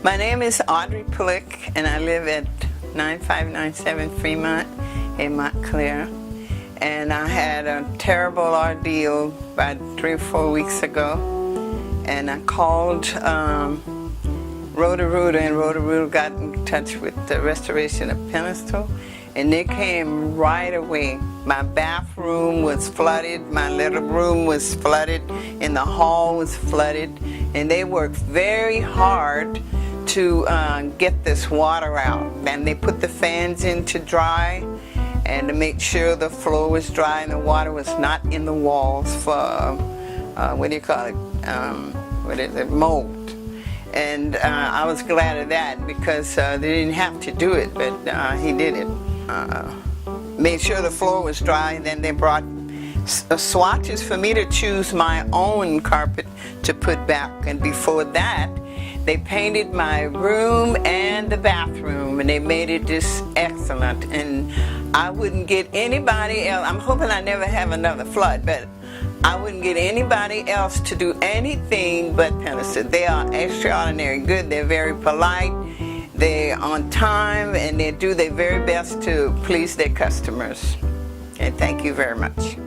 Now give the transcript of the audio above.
My name is Audrey Plick, and I live at 9597 Fremont in Montclair. And I had a terrible ordeal about 3 or 4 weeks ago, and I called Roto-Rooter, and Roto-Rooter got in touch with the Restoration of Pinnacle, and they came right away. My bathroom was flooded, my little room was flooded, and the hall was flooded, and they worked very hard to get this water out. And they put the fans in to dry and to make sure the floor was dry and the water was not in the walls for, what do you call it, mold. And I was glad of that because they didn't have to do it, but he did it. Made sure the floor was dry, and then they brought swatches for me to choose my own carpet to put back. And before that, they painted my room and the bathroom, and they made it just excellent. And I wouldn't get anybody else. I'm hoping I never have another flood, but I wouldn't get anybody else to do anything but Pinnacle. They are extraordinary good. They're very polite. They're on time, and they do their very best to please their customers. And thank you very much.